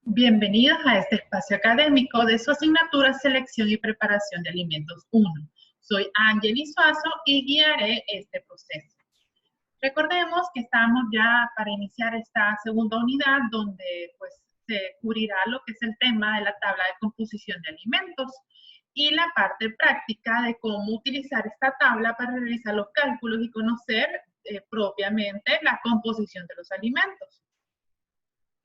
Bienvenidos a este espacio académico de su asignatura Selección y Preparación de Alimentos 1. Soy Angeli Suazo y guiaré este proceso. Recordemos que estamos ya para iniciar esta segunda unidad donde pues se cubrirá lo que es el tema de la tabla de composición de alimentos y la parte práctica de cómo utilizar esta tabla para realizar los cálculos y conocer propiamente la composición de los alimentos.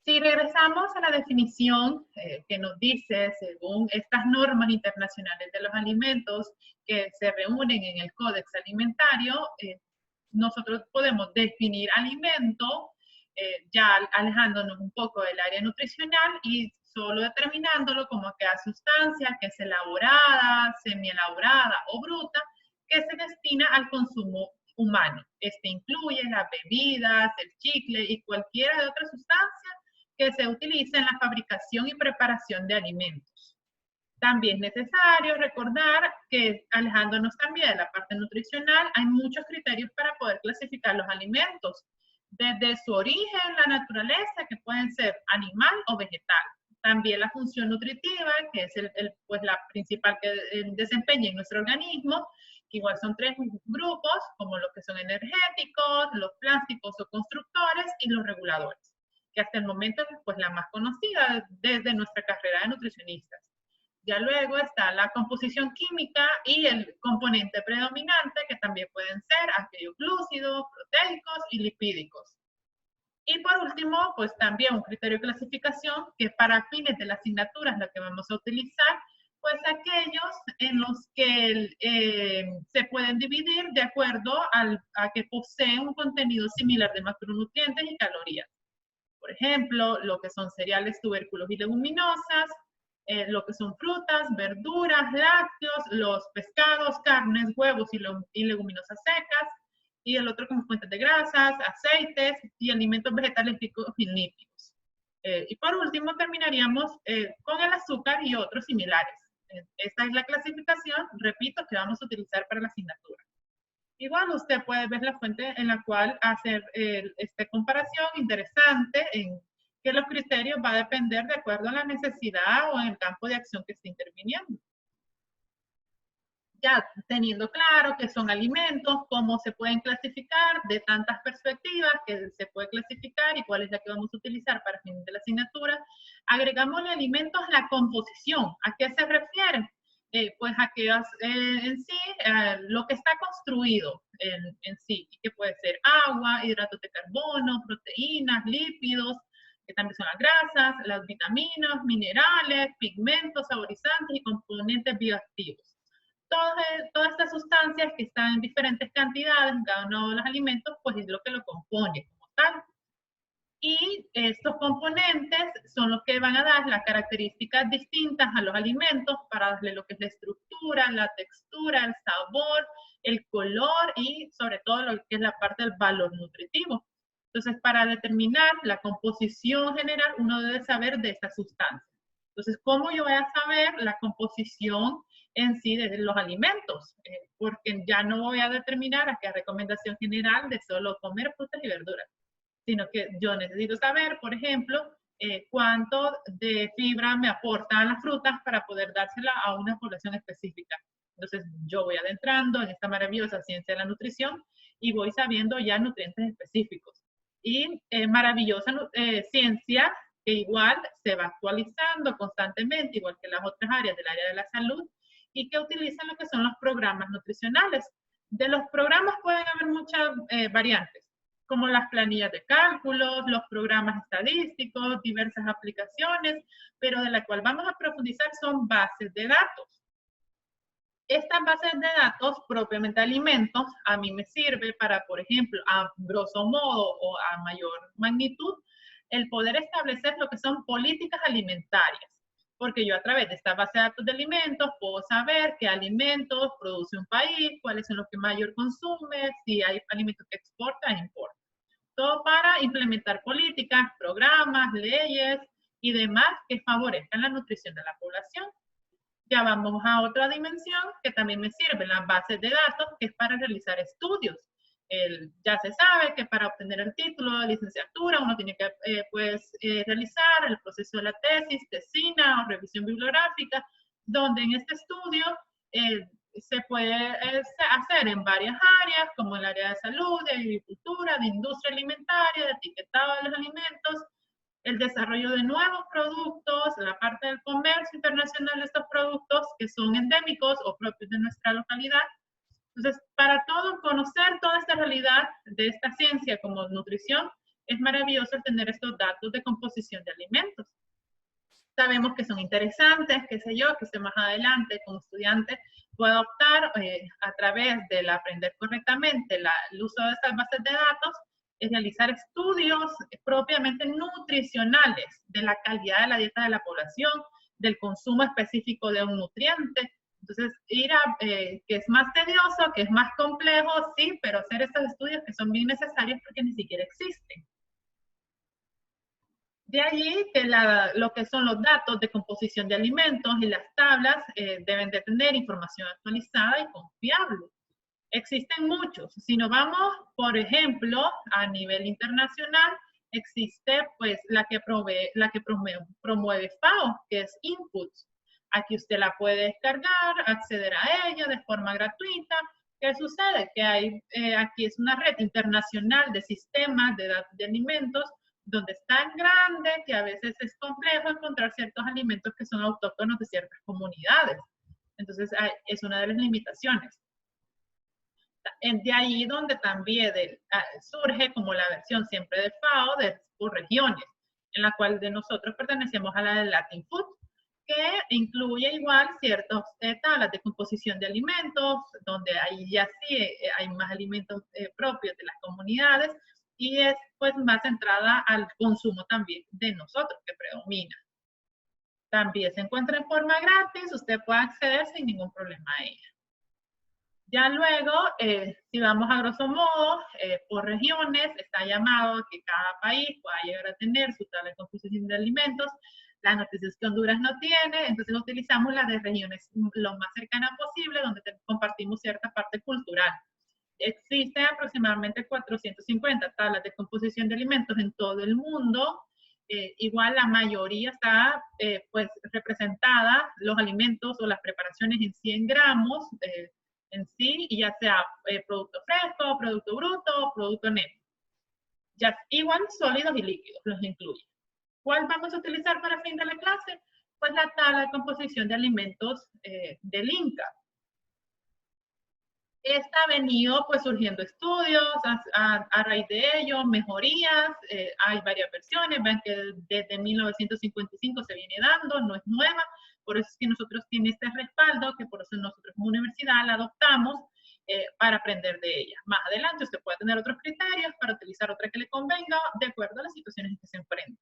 Si regresamos a la definición que nos dice, según estas normas internacionales de los alimentos que se reúnen en el Códex Alimentario, nosotros podemos definir alimento, ya alejándonos un poco del área nutricional y solo determinándolo como aquella sustancia que es elaborada, semielaborada o bruta, que se destina al consumo humano. Este incluye las bebidas, el chicle y cualquiera de otra sustancia que se utiliza en la fabricación y preparación de alimentos. También es necesario recordar que, alejándonos también de la parte nutricional, hay muchos criterios para poder clasificar los alimentos, desde su origen, la naturaleza, que pueden ser animal o vegetal. También la función nutritiva, que es pues la principal que desempeña en nuestro organismo, que igual son tres grupos, como los que son energéticos, los plásticos o constructores y los reguladores, que hasta el momento es pues la más conocida desde nuestra carrera de nutricionistas. Ya luego está la composición química y el componente predominante, que también pueden ser aquellos glúcidos, proteicos y lipídicos. Y por último, pues también un criterio de clasificación que para fines de la asignatura es lo que vamos a utilizar, pues aquellos en los que se pueden dividir de acuerdo a que poseen un contenido similar de macronutrientes y calorías. Por ejemplo, lo que son cereales, tubérculos y leguminosas, lo que son frutas, verduras, lácteos, los pescados, carnes, huevos y leguminosas secas, y el otro como fuentes de grasas, aceites y alimentos vegetales ricos en lípidos. Y por último terminaríamos con el azúcar y otros similares. Esta es la clasificación, repito, que vamos a utilizar para la asignatura. Igual usted puede ver la fuente en la cual hacer esta comparación interesante en que los criterios va a depender de acuerdo a la necesidad o en el campo de acción que esté interviniendo. Ya teniendo claro qué son alimentos, cómo se pueden clasificar de tantas perspectivas que se puede clasificar y cuál es la que vamos a utilizar para fin de la asignatura, agregamos alimentos la composición. ¿A qué se refiere? Pues aquellas en sí, lo que está construido en sí, que puede ser agua, hidratos de carbono, proteínas, lípidos, que también son las grasas, las vitaminas, minerales, pigmentos, saborizantes y componentes bioactivos. Todas estas sustancias que están en diferentes cantidades en cada uno de los alimentos, pues es lo que lo compone como tal. Y estos componentes son los que van a dar las características distintas a los alimentos para darle lo que es la estructura, la textura, el sabor, el color y sobre todo lo que es la parte del valor nutritivo. Entonces, para determinar la composición general, uno debe saber de esta sustancia. Entonces, ¿cómo yo voy a saber la composición en sí de los alimentos? Porque ya no voy a determinar a qué recomendación general de solo comer frutas y verduras, sino que yo necesito saber, por ejemplo, cuánto de fibra me aportan las frutas para poder dársela a una población específica. Entonces, yo voy adentrando en esta maravillosa ciencia de la nutrición y voy sabiendo ya nutrientes específicos. Y maravillosa ciencia que igual se va actualizando constantemente, igual que las otras áreas del área de la salud, y que utilizan lo que son los programas nutricionales. De los programas pueden haber muchas variantes, como las planillas de cálculos, los programas estadísticos, diversas aplicaciones, pero de la cual vamos a profundizar son bases de datos. Estas bases de datos, propiamente alimentos, a mí me sirve para, por ejemplo, a grosso modo o a mayor magnitud, el poder establecer lo que son políticas alimentarias. Porque yo a través de esta base de datos de alimentos puedo saber qué alimentos produce un país, cuáles son los que mayor consume, si hay alimentos que exportan e importan. Todo para implementar políticas, programas, leyes y demás que favorezcan la nutrición de la población. Ya vamos a otra dimensión que también me sirve, las bases de datos, que es para realizar estudios. Ya se sabe que para obtener el título de licenciatura uno tiene que realizar el proceso de la tesis, tesina o revisión bibliográfica, donde en este estudio se puede hacer en varias áreas, como el área de salud, de agricultura, de industria alimentaria, de etiquetado de los alimentos, el desarrollo de nuevos productos, la parte del comercio internacional de estos productos que son endémicos o propios de nuestra localidad. Entonces, para conocer toda esta realidad de esta ciencia como nutrición, es maravilloso tener estos datos de composición de alimentos. Sabemos que son interesantes, qué sé yo, que usted más adelante como estudiante pueda optar a través del aprender correctamente el uso de estas bases de datos, es realizar estudios propiamente nutricionales de la calidad de la dieta de la población, del consumo específico de un nutriente. Entonces, que es más tedioso, que es más complejo, sí, pero hacer estos estudios que son bien necesarios porque ni siquiera existen. De allí que lo que son los datos de composición de alimentos y las tablas deben de tener información actualizada y confiable. Existen muchos. Si nos vamos, por ejemplo, a nivel internacional, existe pues la que promueve FAO, que es Inputs. Aquí usted la puede descargar, acceder a ella de forma gratuita. ¿Qué sucede? Que aquí es una red internacional de sistemas de datos de alimentos donde es tan grande que a veces es complejo encontrar ciertos alimentos que son autóctonos de ciertas comunidades. Entonces, es una de las limitaciones. De ahí donde también surge como la versión siempre de FAO por regiones, en la cual de nosotros pertenecemos a la de Latin Food, que incluye igual ciertas tablas de composición de alimentos, donde ahí ya sí hay más alimentos propios de las comunidades, y es pues más centrada al consumo también de nosotros que predomina. También se encuentra en forma gratis, usted puede acceder sin ningún problema a ella. Ya luego, si vamos a grosso modo, por regiones, está llamado a que cada país pueda llegar a tener su tabla de composición de alimentos. Las noticias que Honduras no tiene, entonces utilizamos las de regiones lo más cercana posible, donde compartimos cierta parte cultural. Existen aproximadamente 450 tablas de composición de alimentos en todo el mundo. Igual la mayoría está pues representada, los alimentos o las preparaciones en 100 gramos en sí, y ya sea producto fresco, producto bruto, producto neto. Ya, igual sólidos y líquidos los incluye. ¿Cuál vamos a utilizar para fin de la clase? Pues la tabla de composición de alimentos del INCA. Esta ha venido pues surgiendo estudios, a raíz de ello, mejorías, hay varias versiones, ven que desde 1955 se viene dando, no es nueva, por eso es que nosotros tiene este respaldo, que por eso nosotros como universidad la adoptamos para aprender de ella. Más adelante usted puede tener otros criterios para utilizar otra que le convenga de acuerdo a las situaciones en que se enfrenta.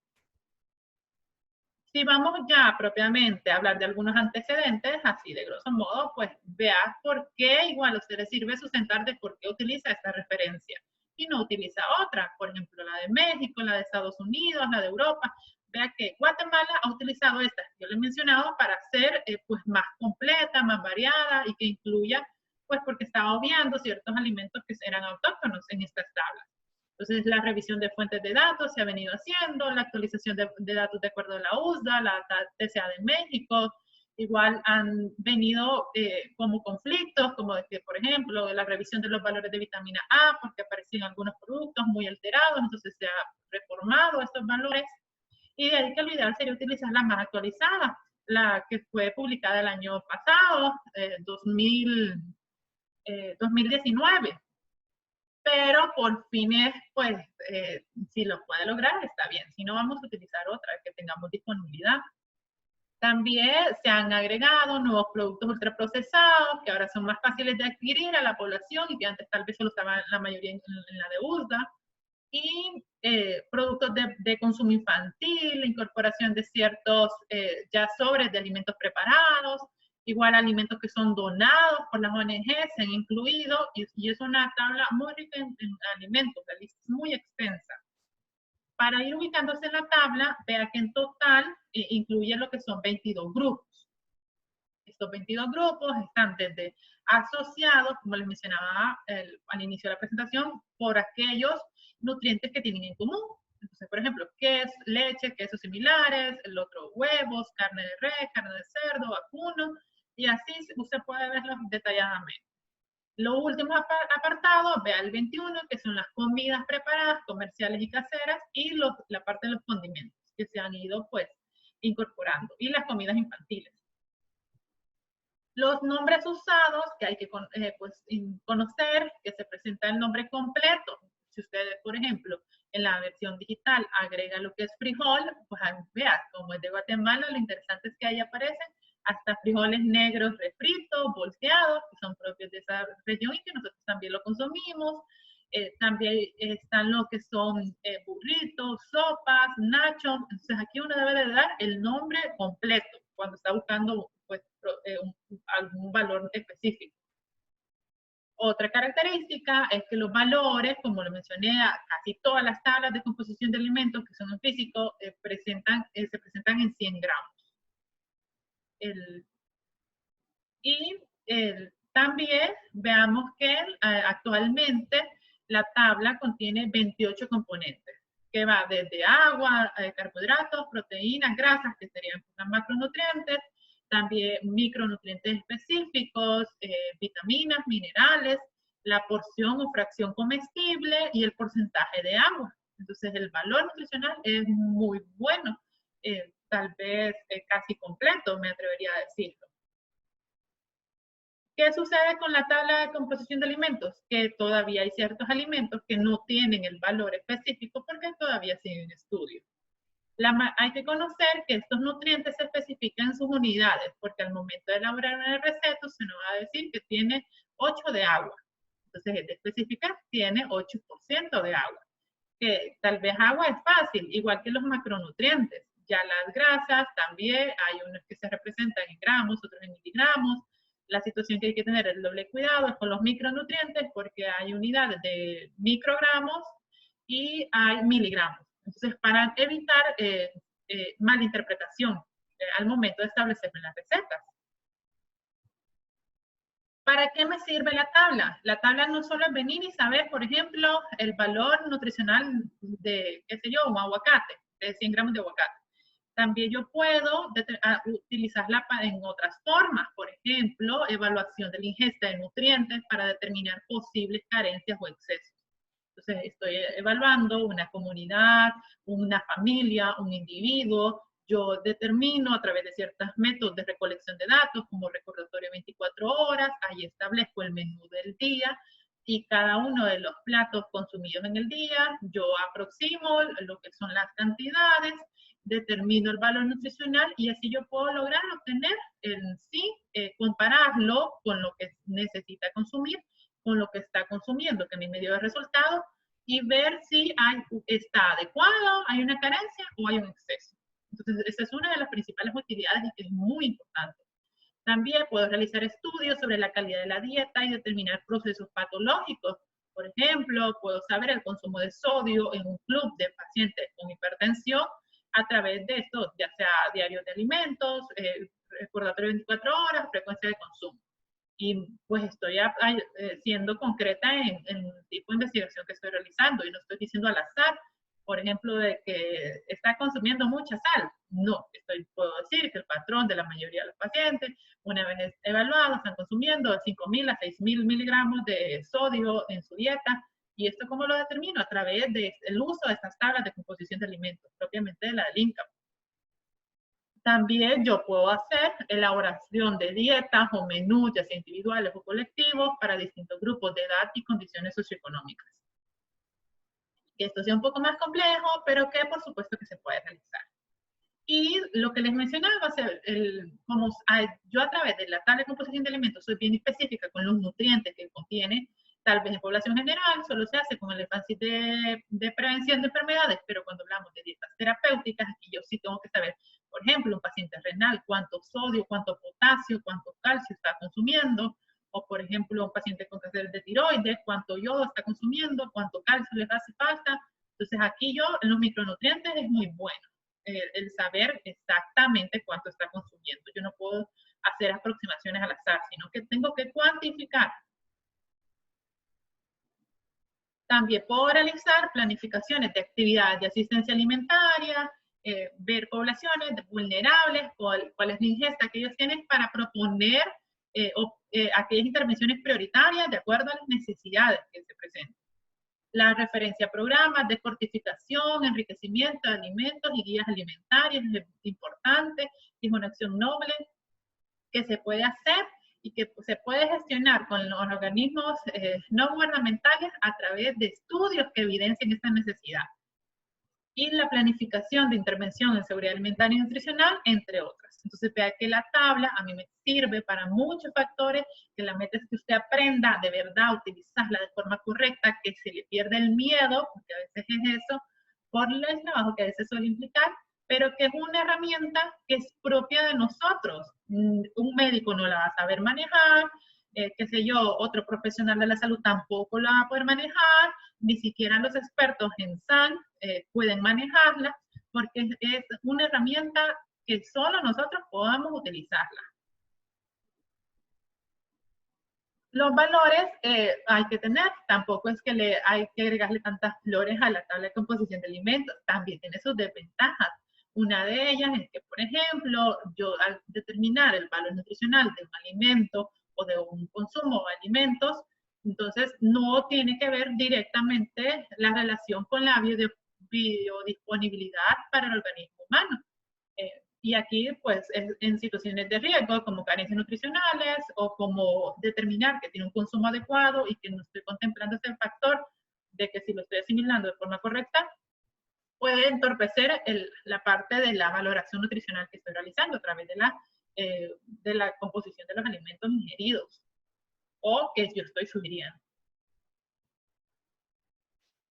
Si vamos ya propiamente a hablar de algunos antecedentes, así de grosso modo, pues vea por qué igual a usted le sirve sustentar de por qué utiliza esta referencia y no utiliza otra, por ejemplo, la de México, la de Estados Unidos, la de Europa. Vea que Guatemala ha utilizado esta que yo le he mencionado para ser pues más completa, más variada y que incluya, pues porque estaba obviando ciertos alimentos que eran autóctonos en estas tablas. Entonces, la revisión de fuentes de datos se ha venido haciendo, la actualización de datos de acuerdo a la USDA, la TCA de México, igual han venido como conflictos, como de que, por ejemplo, la revisión de los valores de vitamina A, porque aparecían algunos productos muy alterados, entonces se ha reformado estos valores, y de ahí que lo ideal sería utilizar la más actualizada, la que fue publicada el año pasado, 2019. Pero por fines, pues, si lo puede lograr, está bien. Si no, vamos a utilizar otra que tengamos disponibilidad. También se han agregado nuevos productos ultraprocesados que ahora son más fáciles de adquirir a la población y que antes tal vez solo estaban la mayoría en la de USDA. Y productos de consumo infantil, la incorporación de ciertos ya sobres de alimentos preparados, igual alimentos que son donados por las ONG se han incluido y es una tabla muy rica en alimentos, la lista es muy extensa. Para ir ubicándose en la tabla, vea que en total incluye lo que son 22 grupos. Estos 22 grupos están desde asociados, como les mencionaba al inicio de la presentación, por aquellos nutrientes que tienen en común. Entonces, por ejemplo, queso, leche, quesos similares, el otro huevos, carne de res, carne de cerdo, vacuno, y así usted puede verlos detalladamente. Los últimos apartados, vea el 21, que son las comidas preparadas, comerciales y caseras, y la parte de los condimentos, que se han ido pues incorporando, y las comidas infantiles. Los nombres usados, que hay que pues, conocer, que se presenta el nombre completo. Si ustedes, por ejemplo, en la versión digital agrega lo que es frijol, pues vea, como es de Guatemala, lo interesante es que ahí aparecen hasta frijoles negros refritos, volteados, que son propios de esa región y que nosotros también lo consumimos. También están lo que son burritos, sopas, nachos. Entonces aquí uno debe de dar el nombre completo cuando está buscando pues, algún valor específico. Otra característica es que los valores, como lo mencioné, casi todas las tablas de composición de alimentos que son en físico se presentan en 100 gramos. También veamos que actualmente la tabla contiene 28 componentes, que va desde agua, carbohidratos, proteínas, grasas, que serían macronutrientes, también micronutrientes específicos, vitaminas, minerales, la porción o fracción comestible y el porcentaje de agua. Entonces el valor nutricional es muy bueno, tal vez casi completo, me atrevería a decirlo. ¿Qué sucede con la tabla de composición de alimentos? Que todavía hay ciertos alimentos que no tienen el valor específico porque todavía siguen en estudio. Hay que conocer que estos nutrientes se especifican en sus unidades, porque al momento de elaborar una receta se nos va a decir que tiene 8 de agua. Entonces, de especificar, tiene 8% de agua. Que tal vez agua es fácil, igual que los macronutrientes. Ya las grasas también, hay unos que se representan en gramos, otros en miligramos. La situación que hay que tener el doble cuidado es con los micronutrientes porque hay unidades de microgramos y hay miligramos. Entonces, para evitar malinterpretación al momento de establecer las recetas. ¿Para qué me sirve la tabla? La tabla no solo es venir y saber, por ejemplo, el valor nutricional de, qué sé yo, un aguacate, de 100 gramos de aguacate. También yo puedo utilizarla en otras formas, por ejemplo, evaluación de la ingesta de nutrientes para determinar posibles carencias o excesos. Entonces, estoy evaluando una comunidad, una familia, un individuo. Yo determino a través de ciertos métodos de recolección de datos, como recordatorio 24 horas, ahí establezco el menú del día y cada uno de los platos consumidos en el día, yo aproximo lo que son las cantidades, determino el valor nutricional y así yo puedo lograr obtener en sí, compararlo con lo que necesita consumir, con lo que está consumiendo, que a mí me dio el resultado, y ver si está adecuado, hay una carencia o hay un exceso. Entonces, esa es una de las principales utilidades y que es muy importante. También puedo realizar estudios sobre la calidad de la dieta y determinar procesos patológicos. Por ejemplo, puedo saber el consumo de sodio en un club de pacientes con hipertensión a través de esto, ya sea diario de alimentos, recordatorio 24 horas, frecuencia de consumo. Y pues estoy siendo concreta en el tipo de investigación que estoy realizando y no estoy diciendo al azar, por ejemplo, de que está consumiendo mucha sal. No, puedo decir que el patrón de la mayoría de los pacientes, una vez evaluados, están consumiendo de 5.000 a 6.000 miligramos de sodio en su dieta. ¿Y esto cómo lo determino? A través del uso de estas tablas de composición de alimentos, propiamente de la del INCAP. También yo puedo hacer elaboración de dietas o menús, ya sea individuales o colectivos, para distintos grupos de edad y condiciones socioeconómicas. Que esto sea un poco más complejo, pero que por supuesto que se puede realizar. Y lo que les mencionaba, como yo a través de la tabla de composición de alimentos soy bien específica con los nutrientes que contiene, tal vez en población general solo se hace con el énfasis de prevención de enfermedades, pero cuando hablamos de dietas terapéuticas, aquí yo sí tengo que saber, por ejemplo, un paciente renal, cuánto sodio, cuánto potasio, cuánto calcio está consumiendo, o por ejemplo, un paciente con cáncer de tiroides, cuánto yodo está consumiendo, cuánto calcio les hace falta. Entonces aquí yo, en los micronutrientes es muy bueno el saber exactamente cuánto está consumiendo. Yo no puedo hacer aproximaciones al azar, sino que tengo que cuantificar. También puedo realizar planificaciones de actividades de asistencia alimentaria, ver poblaciones vulnerables, cuál es la ingesta que ellos tienen para proponer aquellas intervenciones prioritarias de acuerdo a las necesidades que se presentan. La referencia a programas de fortificación, enriquecimiento de alimentos y guías alimentarias es importante, es una acción noble que se puede hacer y que se puede gestionar con los organismos no gubernamentales a través de estudios que evidencien esta necesidad. Y la planificación de intervención en seguridad alimentaria y nutricional, entre otras. Entonces, vea que la tabla a mí me sirve para muchos factores, que la meta es que usted aprenda de verdad a utilizarla de forma correcta, que se le pierda el miedo, porque a veces es eso, por el trabajo que a veces suele implicar, pero que es una herramienta que es propia de nosotros. Un médico no la va a saber manejar, qué sé yo, otro profesional de la salud tampoco la va a poder manejar, ni siquiera los expertos en SAN pueden manejarla, porque es una herramienta que solo nosotros podamos utilizarla. Los valores hay que tener, tampoco es que hay que agregarle tantas flores a la tabla de composición de alimentos, también tiene sus desventajas. Una de ellas es que, por ejemplo, yo al determinar el valor nutricional de un alimento o de un consumo de alimentos, entonces no tiene que ver directamente la relación con la biodisponibilidad para el organismo humano. Y aquí, pues, en situaciones de riesgo, como carencias nutricionales o como determinar que tiene un consumo adecuado y que no estoy contemplando ese factor de que si lo estoy asimilando de forma correcta, puede entorpecer la parte de la valoración nutricional que estoy realizando a través de la composición de los alimentos ingeridos o que yo estoy sugiriendo.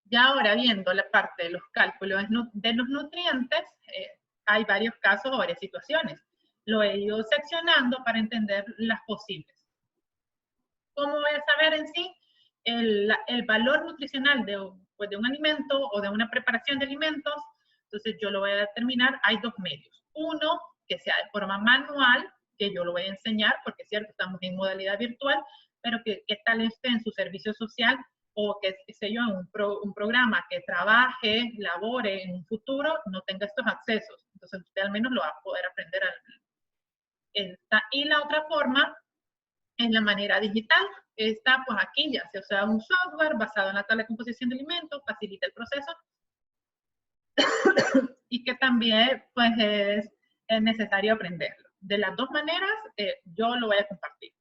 Ya ahora viendo la parte de los cálculos de los nutrientes, hay varios casos o varias situaciones. Lo he ido seccionando para entender las posibles. ¿Cómo voy a saber en sí el valor nutricional de un alimento o de una preparación de alimentos? Entonces yo lo voy a determinar, hay dos medios. Uno, que sea de forma manual, que yo lo voy a enseñar, porque es cierto, estamos en modalidad virtual, pero que tal esté en su servicio social o que, qué sé yo, un programa que trabaje, labore en un futuro, no tenga estos accesos. Entonces usted al menos lo va a poder aprender. Y la otra forma es la manera digital. Está pues aquí ya se usa un software basado en la tabla de composición de alimentos, facilita el proceso y que también pues es necesario aprenderlo. De las dos maneras yo lo voy a compartir.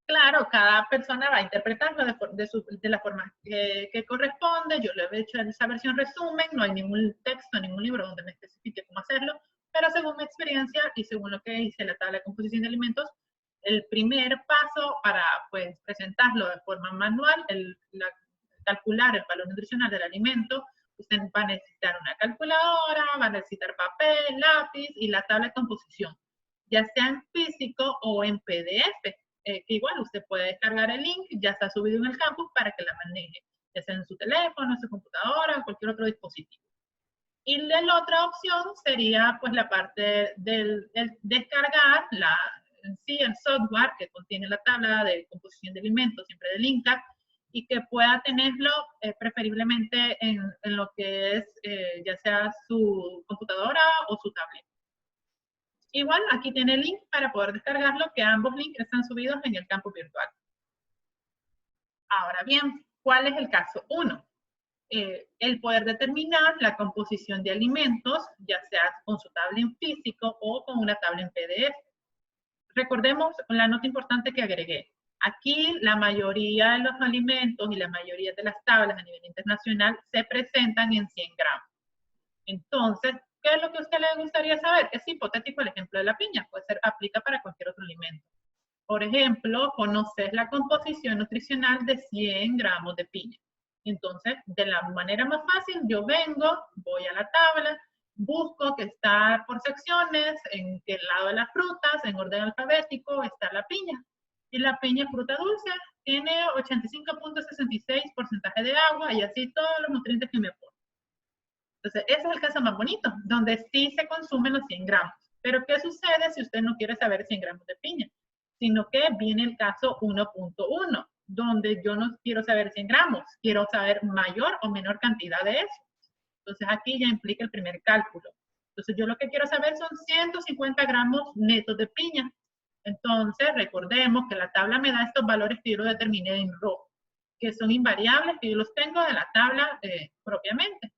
Claro, cada persona va a interpretarlo de la forma que corresponde. Yo lo he hecho en esa versión resumen, no hay ningún texto, ningún libro donde me especifique cómo hacerlo, pero según mi experiencia y según lo que dice la tabla de composición de alimentos, el primer paso para pues, presentarlo de forma manual, calcular el valor nutricional del alimento, usted va a necesitar una calculadora, va a necesitar papel, lápiz y la tabla de composición, ya sea en físico o en PDF. Que igual usted puede descargar el link, ya está subido en el campus para que la maneje, ya sea en su teléfono, en su computadora, o cualquier otro dispositivo. Y la otra opción sería pues la parte del descargar el software que contiene la tabla de composición de alimentos, siempre del INCA, y que pueda tenerlo preferiblemente en lo que es ya sea su computadora o su tablet. Igual, aquí tiene el link para poder descargarlo, que ambos links están subidos en el campo virtual. Ahora bien, ¿cuál es el caso 1? El poder determinar la composición de alimentos, ya sea con su tabla en físico o con una tabla en PDF. Recordemos la nota importante que agregué. Aquí la mayoría de los alimentos y la mayoría de las tablas a nivel internacional se presentan en 100 gramos. Entonces, ¿qué es lo que a usted le gustaría saber? Es hipotético el ejemplo de la piña, puede ser, aplica para cualquier otro alimento. Por ejemplo, conocer la composición nutricional de 100 gramos de piña. Entonces, de la manera más fácil, yo voy a la tabla, busco que está por secciones, en el lado de las frutas, en orden alfabético, está la piña. Y la piña es fruta dulce, tiene 85.66% de agua y así todos los nutrientes que me aportan. Entonces, ese es el caso más bonito, donde sí se consumen los 100 gramos. Pero ¿qué sucede si usted no quiere saber 100 gramos de piña? Sino que viene el caso 1.1, donde yo no quiero saber 100 gramos, quiero saber mayor o menor cantidad de eso. Entonces aquí ya implica el primer cálculo. Entonces yo lo que quiero saber son 150 gramos netos de piña. Entonces recordemos que la tabla me da estos valores que yo lo determiné en rojo, que son invariables, que yo los tengo de la tabla propiamente.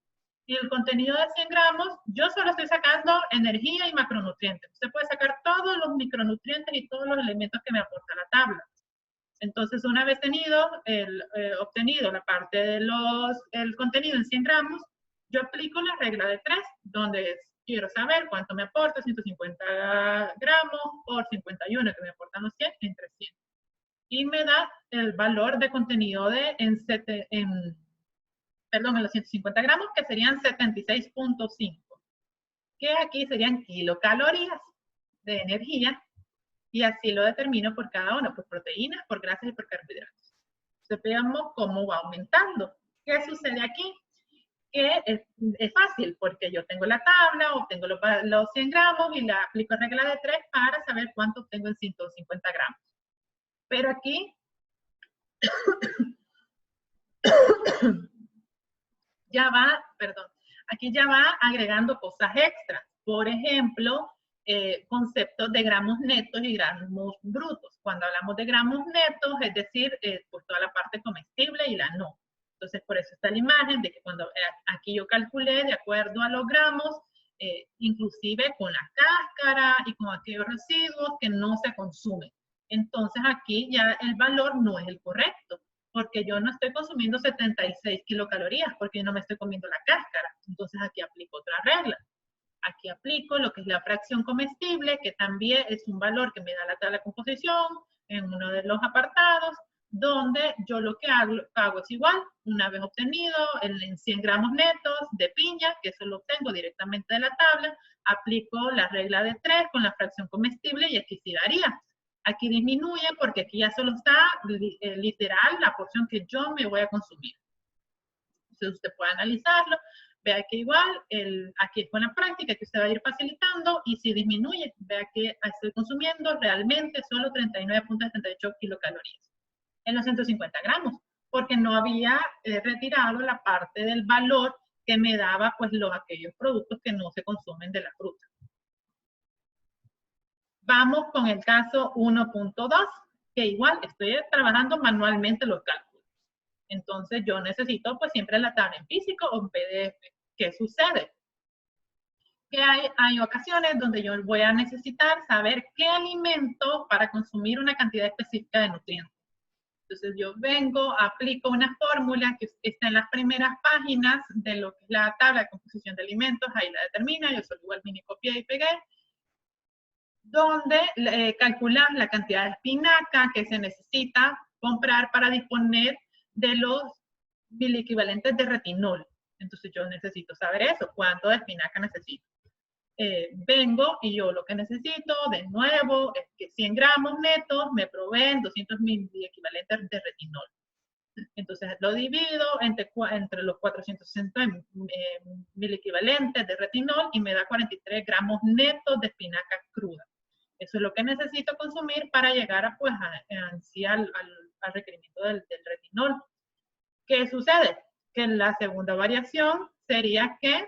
Y el contenido de 100 gramos, yo solo estoy sacando energía y macronutrientes. Usted puede sacar todos los micronutrientes y todos los elementos que me aporta la tabla. Entonces, una vez obtenido la parte del contenido en 100 gramos, yo aplico la regla de 3, donde quiero saber cuánto me aporta 150 gramos por 51, que me aportan los 100, entre 100. Y me da el valor de contenido en los 150 gramos, que serían 76.5, que aquí serían kilocalorías de energía, y así lo determino por cada uno, por proteínas, por grasas y por carbohidratos. Entonces veamos cómo va aumentando. ¿Qué sucede aquí? Que es fácil, porque yo tengo la tabla, obtengo los 100 gramos y la aplico regla de 3 para saber cuánto obtengo en 150 gramos. Pero aquí aquí ya va agregando cosas extras. Por ejemplo, conceptos de gramos netos y gramos brutos. Cuando hablamos de gramos netos, es decir, pues toda la parte comestible y la no. Entonces, por eso está la imagen de que cuando aquí yo calculé de acuerdo a los gramos, inclusive con la cáscara y con aquellos residuos que no se consumen. Entonces, aquí ya el valor no es el correcto, porque yo no estoy consumiendo 76 kilocalorías, porque yo no me estoy comiendo la cáscara. Entonces, aquí aplico otra regla. Aquí aplico lo que es la fracción comestible, que también es un valor que me da la tabla de composición en uno de los apartados, donde yo lo que hago es igual, una vez obtenido en 100 gramos netos de piña, que eso lo obtengo directamente de la tabla, aplico la regla de 3 con la fracción comestible y aquí sí daría. Aquí disminuye porque aquí ya solo está literal la porción que yo me voy a consumir. Entonces usted puede analizarlo, vea que igual, aquí es con la práctica que usted va a ir facilitando, y si disminuye, vea que estoy consumiendo realmente solo 39.78 kilocalorías en los 150 gramos, porque no había retirado la parte del valor que me daba pues aquellos productos que no se consumen de la fruta. Vamos con el caso 1.2, que igual estoy trabajando manualmente los cálculos. Entonces yo necesito pues siempre la tabla en físico o en PDF. ¿Qué sucede? Que hay ocasiones donde yo voy a necesitar saber qué alimento para consumir una cantidad específica de nutrientes. Entonces yo vengo, aplico una fórmula que está en las primeras páginas de lo que es la tabla de composición de alimentos, ahí la determina, yo solo igual mini copié y pegué, donde calcular la cantidad de espinaca que se necesita comprar para disponer de los miliequivalentes de retinol. Entonces yo necesito saber eso, cuánto de espinaca necesito. Vengo y yo lo que necesito, de nuevo, es que 100 gramos netos me proveen 200 miliequivalentes de retinol. Entonces lo divido entre los 460 miliequivalentes de retinol y me da 43 gramos netos de espinaca cruda. Eso es lo que necesito consumir para llegar a, pues, al requerimiento del retinol. ¿Qué sucede? Que la segunda variación sería que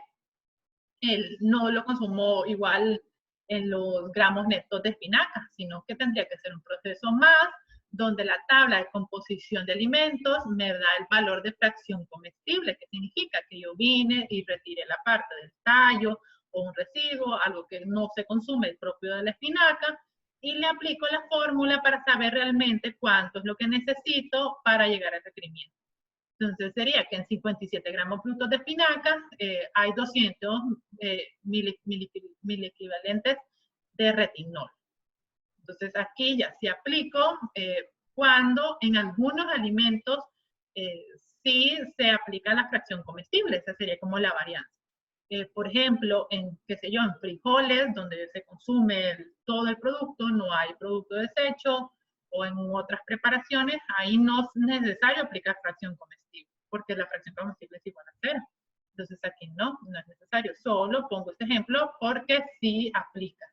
no lo consumo igual en los gramos netos de espinaca, sino que tendría que ser un proceso más, donde la tabla de composición de alimentos me da el valor de fracción comestible, que significa que yo vine y retiré la parte del tallo o un residuo, algo que no se consume propio de la espinaca, y le aplico la fórmula para saber realmente cuánto es lo que necesito para llegar al requerimiento. Entonces sería que en 57 gramos brutos de espinaca hay 200 miliequivalentes de retinol. Entonces aquí ya se aplico cuando en algunos alimentos sí se aplica la fracción comestible, esa sería como la varianza. Por ejemplo, en frijoles, donde se consume todo el producto, no hay producto desecho, o en otras preparaciones, ahí no es necesario aplicar fracción comestible, porque la fracción comestible es igual a 0. Entonces aquí no es necesario. Solo pongo este ejemplo porque sí aplica.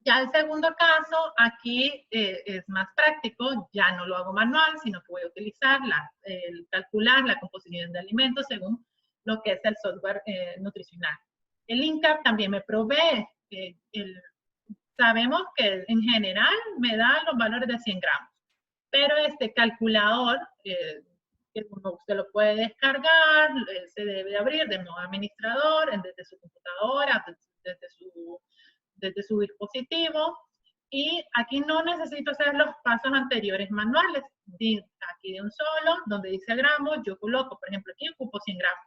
Ya el segundo caso, aquí es más práctico, ya no lo hago manual, sino que voy a utilizar calcular la composición de alimentos según lo que es el software nutricional. El INCAP también me provee, sabemos que en general me da los valores de 100 gramos, pero este calculador, que usted lo puede descargar, se debe abrir de modo administrador desde su computadora, desde su dispositivo, y aquí no necesito hacer los pasos anteriores manuales. Aquí de un solo, donde dice gramos, yo coloco, por ejemplo, aquí ocupo 100 gramos,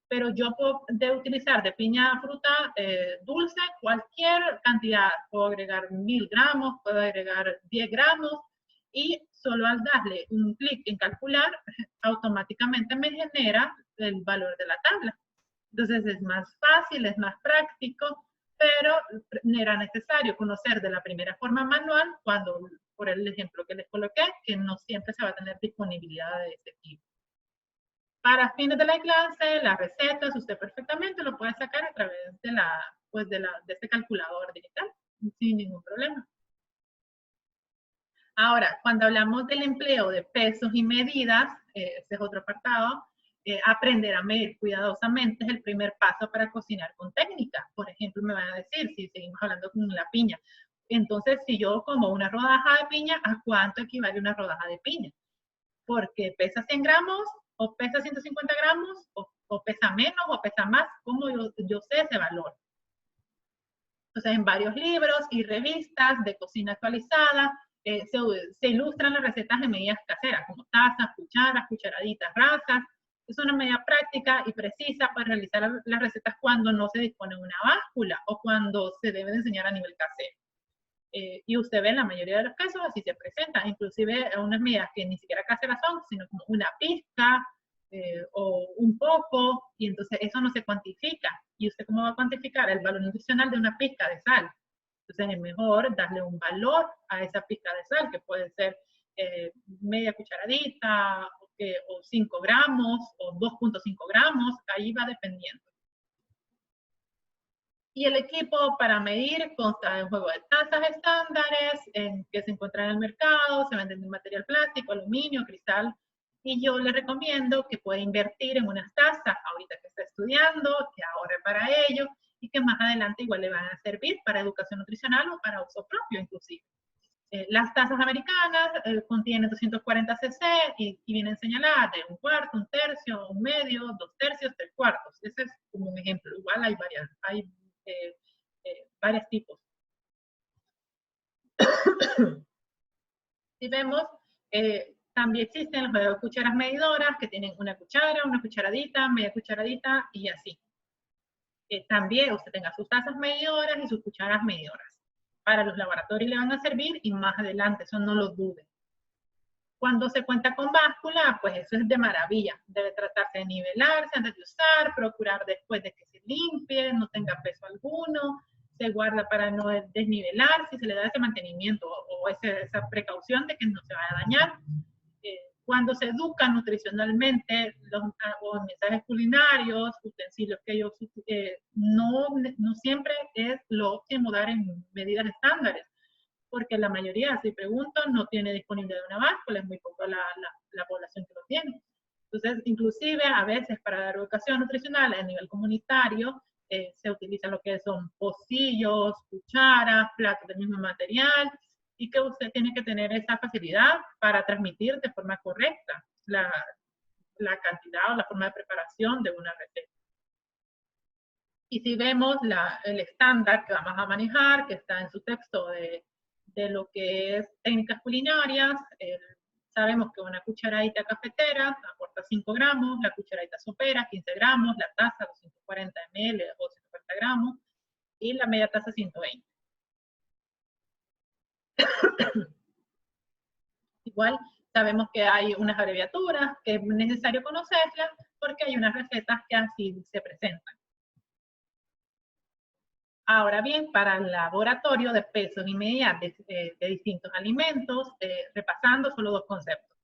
pero yo puedo utilizar de piña fruta dulce cualquier cantidad. Puedo agregar 1000 gramos, puedo agregar 10 gramos, y solo al darle un clic en calcular, automáticamente me genera el valor de la tabla. Entonces es más fácil, es más práctico, pero era necesario conocer de la primera forma manual cuando, por el ejemplo que les coloqué, que no siempre se va a tener disponibilidad de este tipo. Para fines de la clase, las recetas, usted perfectamente lo puede sacar a través de este calculador digital, sin ningún problema. Ahora, cuando hablamos del empleo de pesos y medidas, este es otro apartado, aprender a medir cuidadosamente es el primer paso para cocinar con técnica. Por ejemplo, me van a decir, si seguimos hablando con la piña, entonces si yo como una rodaja de piña, ¿a cuánto equivale una rodaja de piña? Porque pesa 100 gramos, o pesa 150 gramos, o pesa menos, o pesa más. ¿Cómo yo sé ese valor? Entonces, en varios libros y revistas de cocina actualizada, se ilustran las recetas de medidas caseras, como tazas, cucharas, cucharaditas, rasas. Es una medida práctica y precisa para realizar las recetas cuando no se dispone de una báscula o cuando se debe de enseñar a nivel casero. Y usted ve en la mayoría de los casos así se presenta, inclusive unas medidas que ni siquiera caseras son, sino como una pizca o un poco, y entonces eso no se cuantifica. ¿Y usted cómo va a cuantificar el valor nutricional de una pizca de sal? Entonces es mejor darle un valor a esa pizca de sal, que puede ser media cucharadita, o 5 gramos, o 2.5 gramos, ahí va dependiendo. Y el equipo para medir consta de un juego de tazas estándares que se encuentran en el mercado, se venden de material plástico, aluminio, cristal, y yo le recomiendo que pueda invertir en unas tazas ahorita que está estudiando, que ahorre para ello, y que más adelante igual le van a servir para educación nutricional o para uso propio inclusive. Las tazas americanas contienen 240 cc y vienen señaladas de un cuarto, un tercio, un medio, 2 tercios, 3 cuartos. Ese es como un ejemplo. Igual hay varios tipos. Si vemos, también existen los cucharas medidoras que tienen una cuchara, una cucharadita, media cucharadita y así. También usted tenga sus tazas medidoras y sus cucharas medidoras. Para los laboratorios le van a servir y más adelante, eso no lo duden. Cuando se cuenta con báscula, pues eso es de maravilla. Debe tratarse de nivelarse antes de usar, procurar después de que se limpie, no tenga peso alguno, se guarda para no desnivelar, si se le da ese mantenimiento o esa precaución de que no se vaya a dañar. Cuando se educa nutricionalmente, los mensajes culinarios, utensilios que ellos no siempre es lo óptimo dar en medidas estándares, porque la mayoría, si pregunto, no tiene disponibilidad de una báscula, es muy poco la población que lo tiene. Entonces, inclusive a veces para dar educación nutricional a nivel comunitario, se utiliza lo que son pocillos, cucharas, platos del mismo material, y que usted tiene que tener esa facilidad para transmitir de forma correcta la cantidad o la forma de preparación de una receta. Y si vemos el estándar que vamos a manejar, que está en su texto de lo que es técnicas culinarias, sabemos que una cucharadita cafetera aporta 5 gramos, la cucharadita sopera 15 gramos, la taza 240 ml o 140 gramos, y la media taza 120. Igual sabemos que hay unas abreviaturas que es necesario conocerlas porque hay unas recetas que así se presentan. Ahora bien, para el laboratorio de pesos y medidas de distintos alimentos, repasando solo dos conceptos,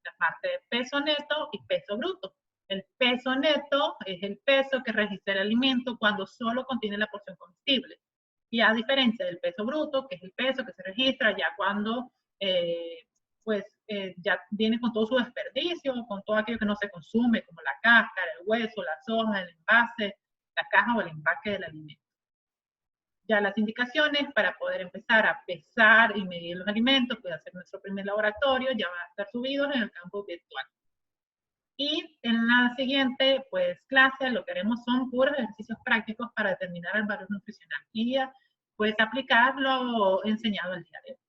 la parte de peso neto y peso bruto. El peso neto es el peso que registra el alimento cuando solo contiene la porción comestible. Y a diferencia del peso bruto, que es el peso que se registra ya cuando ya viene con todo su desperdicio, con todo aquello que no se consume, como la cáscara, el hueso, las hojas, el envase, la caja o el empaque del alimento. Ya las indicaciones para poder empezar a pesar y medir los alimentos, puede hacer nuestro primer laboratorio, ya van a estar subidos en el campo virtual. Y en la siguiente clase lo que haremos son puros ejercicios prácticos para determinar el valor nutricional y pues aplicar lo enseñado el día de hoy.